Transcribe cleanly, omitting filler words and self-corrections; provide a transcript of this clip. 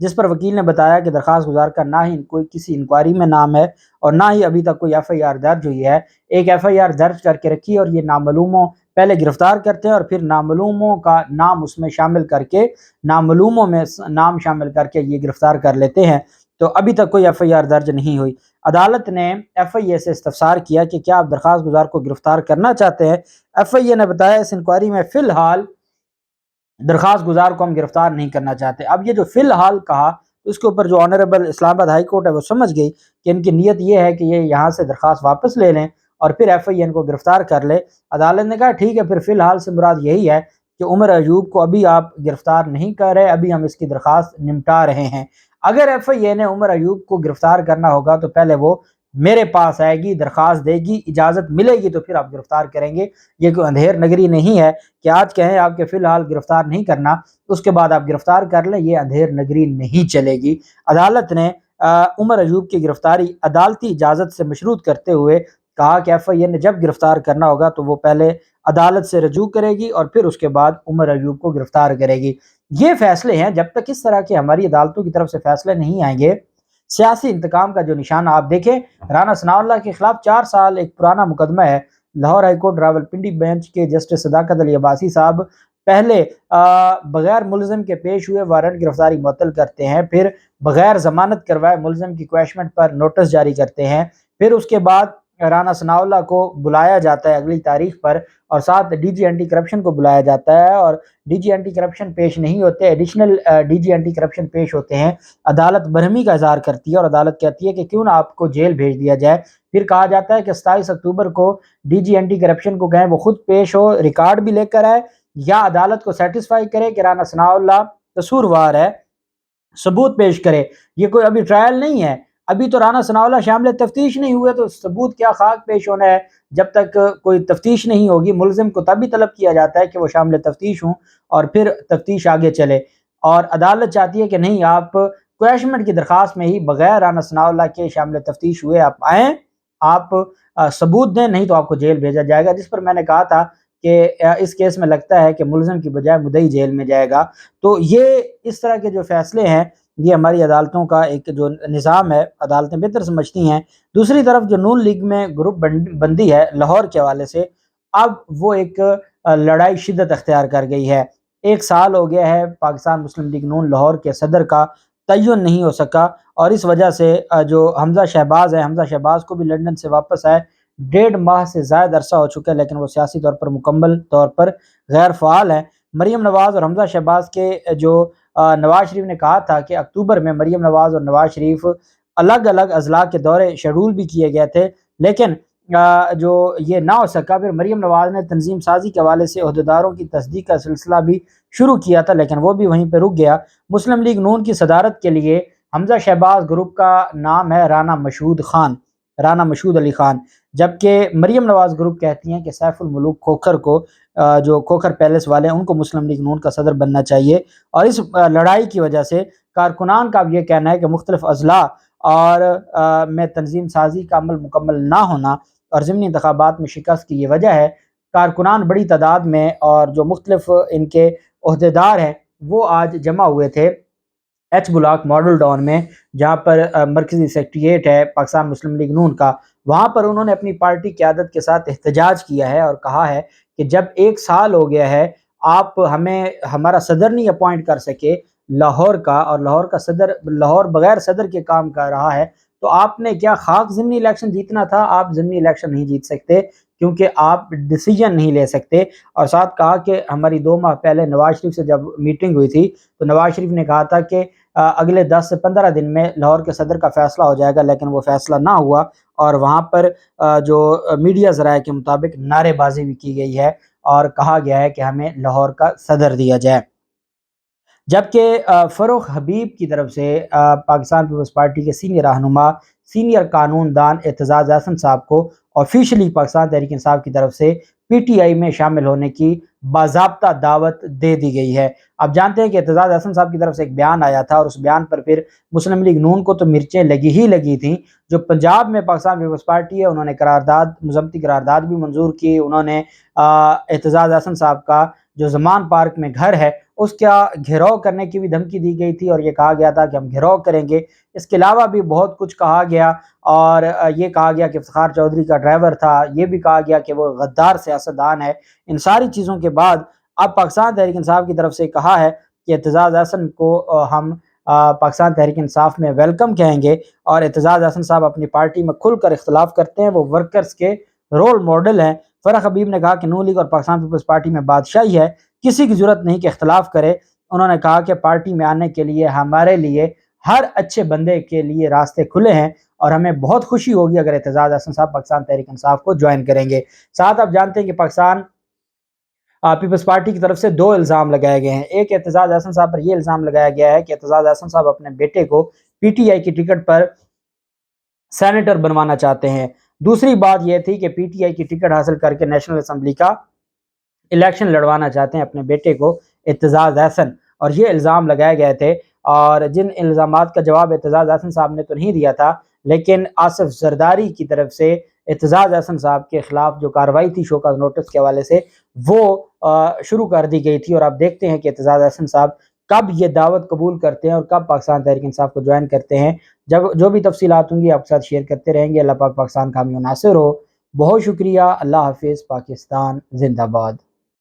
جس پر وکیل نے بتایا کہ درخواست گزار کا نہ ہی کوئی کسی انکوائری میں نام ہے اور نہ ہی ابھی تک کوئی ایف آئی آر درج ہوئی ہے۔ ایک ایف آئی آر درج کر کے رکھی اور یہ نامعلوموں پہلے گرفتار کرتے ہیں اور پھر نامعلوموں کا نام اس میں شامل کر کے نامعلوموں میں نام شامل کر کے یہ گرفتار کر لیتے ہیں، تو ابھی تک کوئی ایف آئی آر درج نہیں ہوئی۔ عدالت نے ایف آئی اے سے استفسار کیا کہ کیا آپ درخواست گزار کو گرفتار کرنا چاہتے ہیں؟ ایف آئی اے نے بتایا اس انکوائری میں فی الحال درخواست گزار کو ہم گرفتار نہیں کرنا چاہتے۔ اب یہ جو فی الحال کہا تو اس کے اوپر جو آنریبل اسلام آباد ہائی کورٹ ہے وہ سمجھ گئی کہ ان کی نیت یہ ہے کہ یہ یہاں سے درخواست واپس لے لیں اور پھر ایف آئی اے کو گرفتار کر لے۔ عدالت نے کہا ٹھیک ہے، پھر فی الحال سے مراد یہی ہے کہ عمر ایوب کو ابھی آپ گرفتار نہیں کر رہے، ابھی ہم اس کی درخواست نمٹا رہے ہیں۔ اگر ایف آئی اے نے عمر ایوب کو گرفتار کرنا ہوگا تو پہلے وہ میرے پاس آئے گی، درخواست دے گی، اجازت ملے گی تو پھر آپ گرفتار کریں گے۔ یہ کوئی اندھیر نگری نہیں ہے کہ آج کہیں آپ کے فی الحال گرفتار نہیں کرنا، اس کے بعد آپ گرفتار کر لیں، یہ اندھیر نگری نہیں چلے گی۔ عدالت نے عمر ایوب کی گرفتاری عدالتی اجازت سے مشروط کرتے ہوئے کہا کہ ایف آئی اے نے جب گرفتار کرنا ہوگا تو وہ پہلے عدالت سے رجوع کرے گی اور پھر اس کے بعد عمر ایوب کو گرفتار کرے گی۔ یہ فیصلے ہیں، جب تک اس طرح کے ہماری عدالتوں کی طرف سے فیصلے نہیں آئیں گے، سیاسی انتقام کا جو نشانہ آپ دیکھیں، رانا ثناء اللہ کے خلاف 4 سال ایک پرانا مقدمہ ہے۔ Lahore high court Rawalpindi bench کے جسٹس صداقت علی عباسی صاحب پہلے بغیر ملزم کے پیش ہوئے وارنٹ گرفتاری معطل کرتے ہیں، پھر بغیر ضمانت کروائے ملزم کی کویشمنٹ پر نوٹس جاری کرتے ہیں، پھر اس کے بعد رانا ثناء اللہ کو بلایا جاتا ہے اگلی تاریخ پر اور ساتھ ڈی جی اینٹی کرپشن کو بلایا جاتا ہے اور ڈی جی اینٹی کرپشن پیش نہیں ہوتے، additional D G anti corruption پیش ہوتے ہیں۔ عدالت برہمی کا اظہار کرتی ہے اور عدالت کہتی ہے کہ کیوں نہ آپ کو جیل بھیج دیا جائے۔ پھر کہا جاتا ہے کہ 27 اکتوبر کو ڈی جی اینٹی کرپشن کو کہیں وہ خود پیش ہو، ریکارڈ بھی لے کر آئے یا عدالت کو سیٹسفائی کرے کہ رانا ثناء اللہ قصوروار ہے، ثبوت پیش کرے۔ یہ کوئی ابھی ٹرائل نہیں ہے، ابھی تو رانا ثناء اللہ شامل تفتیش نہیں ہوئے، تو ثبوت کیا خاک پیش ہونا ہے؟ جب تک کوئی تفتیش نہیں ہوگی ملزم کو تب بھی طلب کیا جاتا ہے کہ وہ شامل تفتیش ہوں اور پھر تفتیش آگے چلے، اور عدالت چاہتی ہے کہ نہیں، آپ کویشمنٹ کی درخواست میں ہی بغیر رانا ثناء اللہ کے شامل تفتیش ہوئے آپ آئیں، آپ ثبوت دیں، نہیں تو آپ کو جیل بھیجا جائے گا۔ جس پر میں نے کہا تھا کہ اس کیس میں لگتا ہے کہ ملزم کی بجائے مدعی جیل میں جائے گا۔ تو یہ اس طرح کے جو فیصلے ہیں، یہ ہماری عدالتوں کا ایک جو نظام ہے، عدالتیں بہتر سمجھتی ہیں۔ دوسری طرف جو نون لیگ میں گروپ بندی ہے لاہور کے حوالے سے، اب وہ ایک لڑائی شدت اختیار کر گئی ہے۔ 1 سال ہو گیا ہے پاکستان مسلم لیگ نون لاہور کے صدر کا تعین نہیں ہو سکا، اور اس وجہ سے جو حمزہ شہباز ہے، حمزہ شہباز کو بھی لندن سے واپس آئے 1.5 ماہ سے زائد عرصہ ہو چکا ہے، لیکن وہ سیاسی طور پر مکمل طور پر غیر فعال ہیں۔ مریم نواز اور حمزہ شہباز کے جو نواز شریف نے کہا تھا کہ اکتوبر میں مریم نواز اور نواز شریف الگ الگ اضلاع کے دورے شیڈول بھی کیے گئے تھے، لیکن جو یہ نہ ہو سکا۔ پھر مریم نواز نے تنظیم سازی کے حوالے سے عہدیداروں کی تصدیق کا سلسلہ بھی شروع کیا تھا، لیکن وہ بھی وہیں پہ رک گیا۔ مسلم لیگ نون کی صدارت کے لیے حمزہ شہباز گروپ کا نام ہے رانا مشہود علی خان، جبکہ مریم نواز گروپ کہتی ہیں کہ سیف الملوک کھوکھر کو، جو کھوکھر پیلس والے ہیں، ان کو مسلم لیگ نون کا صدر بننا چاہیے۔ اور اس لڑائی کی وجہ سے کارکنان کا بھی یہ کہنا ہے کہ مختلف اضلاع اور میں تنظیم سازی کا عمل مکمل نہ ہونا اور ضمنی انتخابات میں شکست کی یہ وجہ ہے۔ کارکنان بڑی تعداد میں اور جو مختلف ان کے عہدیدار ہیں وہ آج جمع ہوئے تھے ایچ بلاک ماڈل ٹاؤن میں، جہاں پر مرکزی سیکریٹریٹ ہے پاکستان مسلم لیگ نون کا۔ وہاں پر انہوں نے اپنی پارٹی قیادت کے ساتھ احتجاج کیا ہے اور کہا ہے کہ جب 1 سال ہو گیا ہے آپ ہمیں ہمارا صدر نہیں اپوائنٹ کر سکے لاہور کا، اور لاہور کا صدر لاہور بغیر صدر کے کام کر رہا ہے، تو آپ نے کیا خاک ضمنی الیکشن جیتنا تھا؟ آپ ضمنی الیکشن نہیں جیت سکتے کیونکہ آپ ڈیسیجن نہیں لے سکتے۔ اور ساتھ کہا کہ ہماری 2 ماہ پہلے نواز شریف سے جب میٹنگ ہوئی تھی تو نواز شریف نے کہا تھا کہ اگلے 10 سے 15 دن میں لاہور کے صدر کا فیصلہ ہو جائے گا، لیکن وہ فیصلہ نہ ہوا، اور وہاں پر جو میڈیا ذرائع کے مطابق نعرے بازی بھی کی گئی ہے اور کہا گیا ہے کہ ہمیں لاہور کا صدر دیا جائے۔ جبکہ فروخ حبیب کی طرف سے پاکستان پیپلز پارٹی کے سینئر رہنما، سینئر قانون دان اعتزاز احسن صاحب کو آفیشلی پاکستان تحریک انصاف کی طرف سے پی ٹی آئی میں شامل ہونے کی باضابطہ دعوت دے دی گئی ہے۔ آپ جانتے ہیں کہ اعتزاز احسن صاحب کی طرف سے ایک بیان آیا تھا اور اس بیان پر پھر مسلم لیگ نون کو تو مرچیں لگی تھیں۔ جو پنجاب میں پاکستان پیپلز پارٹی ہے انہوں نے مذمتی قرارداد بھی منظور کی، انہوں نے اعتزاز احسن صاحب کا جو زمان پارک میں گھر ہے اس کا گھیراؤ کرنے کی بھی دھمکی دی گئی تھی اور یہ کہا گیا تھا کہ ہم گھیراؤ کریں گے۔ اس کے علاوہ بھی بہت کچھ کہا گیا، اور یہ کہا گیا کہ افتخار چودھری کا ڈرائیور تھا، یہ بھی کہا گیا کہ وہ غدار سیاستدان ہے۔ ان ساری چیزوں کے بعد اب پاکستان تحریک انصاف کی طرف سے کہا ہے کہ اعتزاز احسن کو ہم پاکستان تحریک انصاف میں ویلکم کہیں گے، اور اعتزاز احسن صاحب اپنی پارٹی میں کھل کر اختلاف کرتے ہیں، وہ ورکرز کے رول ماڈل ہیں۔ فرح حبیب نے کہا کہ نون لیگ اور پاکستان پیپلز پارٹی میں بادشاہی ہے، کسی کی ضرورت نہیں کہ اختلاف کرے۔ انہوں نے کہا کہ پارٹی میں آنے کے لیے ہمارے لیے ہر اچھے بندے کے لیے راستے کھلے ہیں، اور ہمیں بہت خوشی ہوگی اگر اعتزاز احسن صاحب پاکستان تحریک انصاف کو جوائن کریں گے۔ ساتھ آپ جانتے ہیں کہ پاکستان پیپلز پارٹی کی طرف سے 2 الزام لگائے گئے ہیں۔ ایک اعتزاز احسن صاحب پر یہ الزام لگایا گیا ہے کہ اعتزاز احسن صاحب اپنے بیٹے کو پی ٹی آئی کی ٹکٹ پر سینیٹر بنوانا چاہتے ہیں۔ دوسری بات یہ تھی کہ پی ٹی آئی کی ٹکٹ حاصل کر کے نیشنل اسمبلی کا الیکشن لڑوانا چاہتے ہیں اپنے بیٹے کو اعتزاز احسن، اور یہ الزام لگائے گئے تھے، اور جن الزامات کا جواب اعتزاز احسن صاحب نے تو نہیں دیا تھا، لیکن آصف زرداری کی طرف سے اعتزاز احسن صاحب کے خلاف جو کارروائی تھی شوکاز نوٹس کے حوالے سے وہ شروع کر دی گئی تھی، اور آپ دیکھتے ہیں کہ اعتزاز احسن صاحب کب یہ دعوت قبول کرتے ہیں اور کب پاکستان تحریک انصاف کو جوائن کرتے ہیں۔ جب جو بھی تفصیلات ہوں گی آپ کے ساتھ شیئر کرتے رہیں گے۔ اللہ پاک پاکستان کا حامی و ناصر ہو۔ بہت شکریہ۔ اللہ حافظ۔ پاکستان زندہ باد۔